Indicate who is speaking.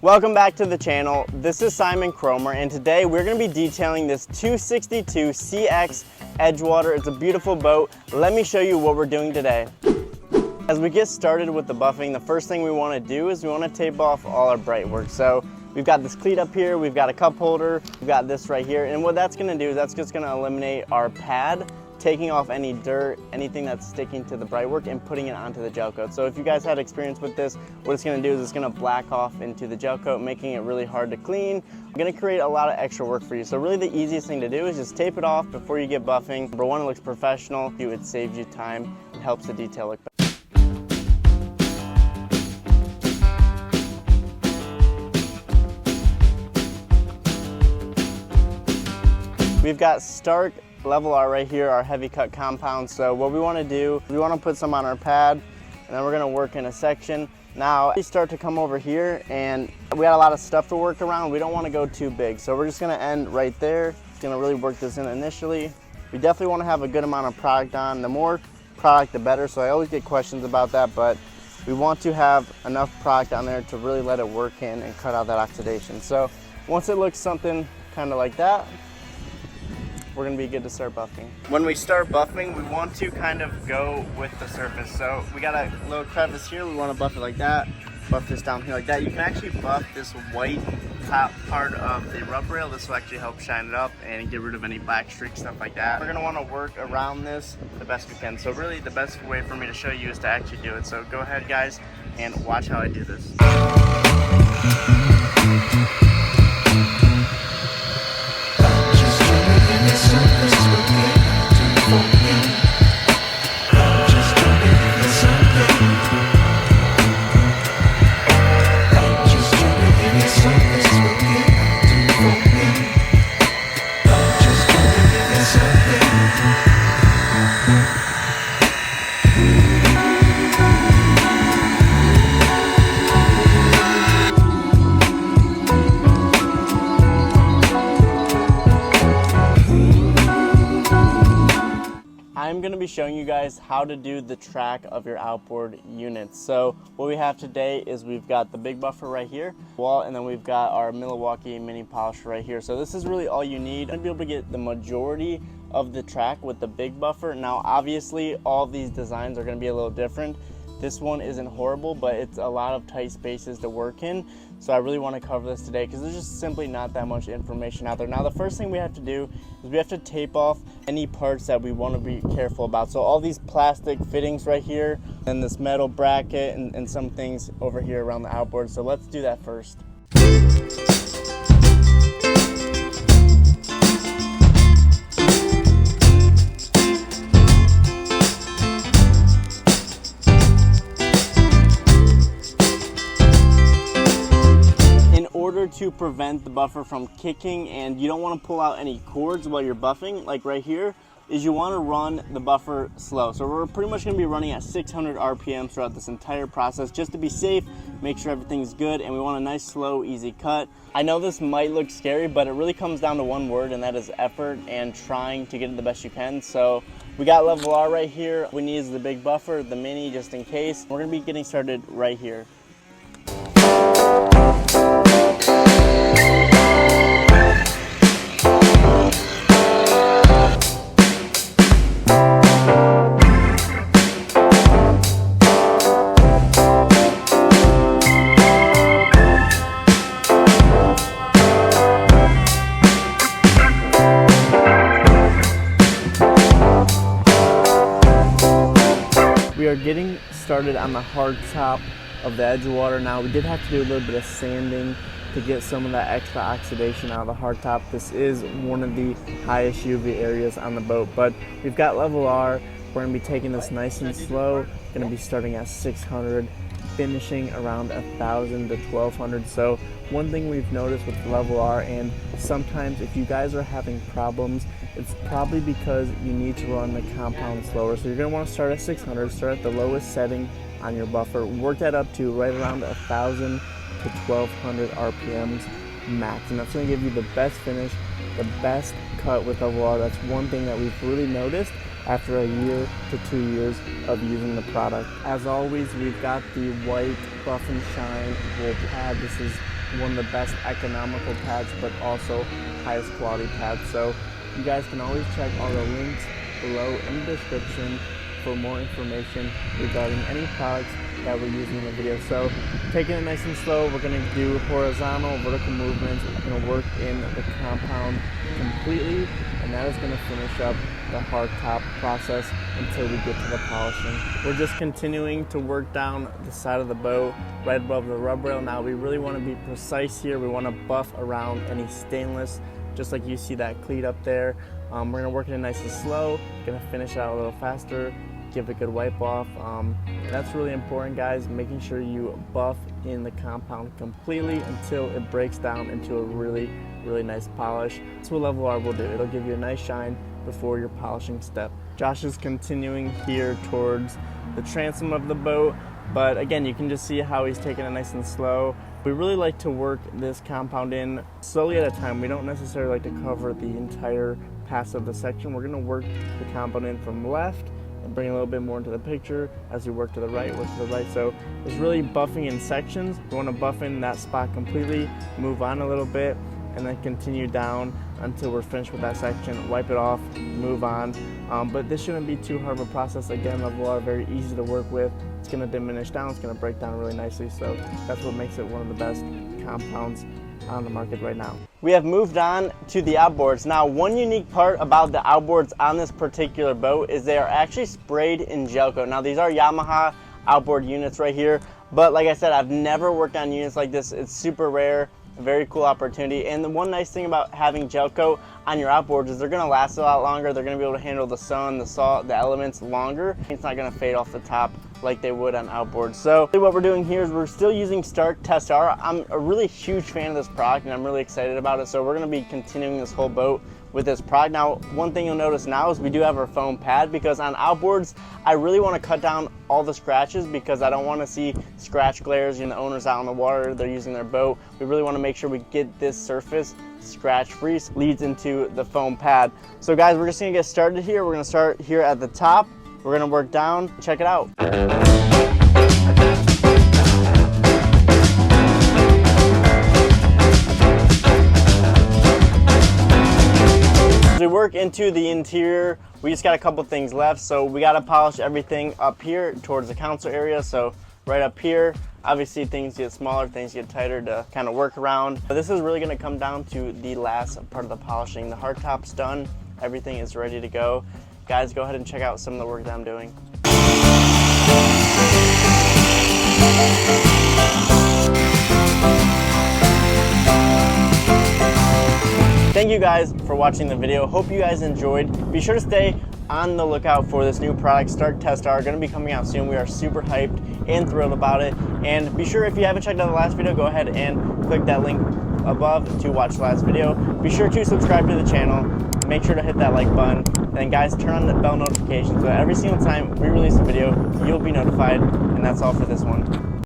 Speaker 1: Welcome back to the channel. This is Simon Cromer, and today we're going to be detailing this 262 CX Edgewater. It's a beautiful boat. Let me show you what we're doing today. As we get started with the buffing, the first thing we want to do is we want to tape off all our bright work. So we've got this cleat up here, we've got a cup holder, we've got this right here, and what that's going to do is that's just going to eliminate our pad, taking off any dirt, anything that's sticking to the bright work, and putting it onto the gel coat. So if you guys had experience with this, what it's gonna do is it's gonna black off into the gel coat, making it really hard to clean. I'm gonna create a lot of extra work for you. So really the easiest thing to do is just tape it off before you get buffing. Number one, it looks professional. It saves you time. It helps the detail look better. We've got Stark Level R right here, our heavy cut compound. So what we want to do, we want to put some on our pad, and then we're going to work in a section. Now we start to come over here, and we got a lot of stuff to work around. We don't want to go too big, so we're just going to end right there. It's going to really work this in initially. We definitely want to have a good amount of product on. The more product, the better. So I always get questions about that, but we want to have enough product on there to really let it work in and cut out that oxidation. So once it looks something kind of like that, we're gonna be good to start buffing. When we start buffing, we want to kind of go with the surface. So we got a little crevice here, we wanna buff it like that, buff this down here like that. You can actually buff this white top part of the rub rail. This will actually help shine it up and get rid of any black streaks, stuff like that. We're gonna wanna work around this the best we can. So really the best way for me to show you is to actually do it. So go ahead guys and watch how I do this. I'm going to be showing you guys how to do the track of your outboard units. So what we have today is we've got the big buffer right here, and then we've got our Milwaukee mini polisher right here. So this is really all you need to be able to get the majority of the track with the big buffer. Now obviously all of these designs are going to be a little different. This one isn't horrible, but it's a lot of tight spaces to work in. So I really want to cover this today because there's just simply not that much information out there. Now the first thing we have to do is we have to tape off any parts that we want to be careful about. So all these plastic fittings right here, and this metal bracket, and some things over here around the outboard. So let's do that first. To prevent the buffer from kicking, and you don't want to pull out any cords while you're buffing, like right here, is you want to run the buffer slow. So we're pretty much going to be running at 600 RPM throughout this entire process just to be safe, make sure everything's good, and we want a nice, slow, easy cut. I know this might look scary, but it really comes down to one word, and that is effort and trying to get it the best you can. So we got Level R right here. What we need is the big buffer, the mini, just in case. We're going to be getting started right here. We are getting started on the hard top of the Edgewater. Now we did have to do a little bit of sanding to get some of that extra oxidation out of the hard top. This is one of the highest UV areas on the boat, but we've got Level R. We're going to be taking this nice and slow. Going to be starting at 600, finishing around 1,000 to 1,200. So one thing we've noticed with Level R, and sometimes if you guys are having problems, it's probably because you need to run the compound slower. So you're going to want to start at 600, start at the lowest setting on your buffer, work that up to right around 1,000 to 1,200 RPMs max, and that's going to give you the best finish, the best cut with Level R. That's one thing that we've really noticed after a year to 2 years of using the product. As always, we've got the white Buff and Shine wool pad. This is one of the best economical pads, but also highest quality pads. So you guys can always check all the links below in the description for more information regarding any products that we're using in the video. So taking it nice and slow, we're going to do horizontal, vertical movements. We're going to work in the compound completely, and that is going to finish up the hard top process until we get to the polishing. We're just continuing to work down the side of the boat right above the rub rail. Now we really want to be precise here. We want to buff around any stainless, just like you see that cleat up there. We're going to work it in nice and slow, going to finish out a little faster, give it a good wipe off. That's really important, guys, making sure you buff in the compound completely until it breaks down into a really nice polish. That's what Level R will do. It'll give you a nice shine before your polishing step. Josh is continuing here towards the transom of the boat, but again, you can just see how he's taking it nice and slow. We really like to work this compound in slowly at a time. We don't necessarily like to cover the entire pass of the section. We're going to work the compound in from left and bring a little bit more into the picture as we work to the right, So it's really buffing in sections. We want to buff in that spot completely, move on a little bit, and then continue down until we're finished with that section, wipe it off, move on. But this shouldn't be too hard of a process. Again, Level R, very easy to work with. It's going to diminish down, it's going to break down really nicely. So that's what makes it one of the best compounds on the market right now. We have moved on to the outboards. Now, one unique part about the outboards on this particular boat is they are actually sprayed in gel coat. Now, these are Yamaha outboard units right here, but like I said, I've never worked on units like this. It's super rare, a very cool opportunity. And the one nice thing about having gel coat on your outboards is they're gonna last a lot longer. They're gonna be able to handle the sun, the salt, the elements longer. It's not gonna fade off the top like they would on outboards. So what we're doing here is we're still using STARKE Test R. I'm a really huge fan of this product and I'm really excited about it. So we're gonna be continuing this whole boat with this product. Now, one thing you'll notice now is we do have our foam pad, because on outboards, I really wanna cut down all the scratches because I don't wanna see scratch glares. You know, the owner's out on the water, they're using their boat. We really wanna make sure we get this surface scratch free, leads into the foam pad. So guys, we're just gonna get started here. We're gonna start here at the top. We're gonna work down, check it out. As we work into the interior, we just got a couple things left. So we gotta polish everything up here towards the console area. So right up here, obviously things get smaller, things get tighter to kind of work around. But this is really gonna come down to the last part of the polishing. The hardtop's done, everything is ready to go. Guys, go ahead and check out some of the work that I'm doing. Thank you guys for watching the video. Hope you guys enjoyed. Be sure to stay on the lookout for this new product, STARKE Test R, going to be coming out soon. We are super hyped and thrilled about it. And be sure, if you haven't checked out the last video, go ahead and click that link above to watch the last video. Be sure to subscribe to the channel. Make sure to hit that like button. And then guys, turn on the bell notifications so that every single time we release a video, you'll be notified. And that's all for this one.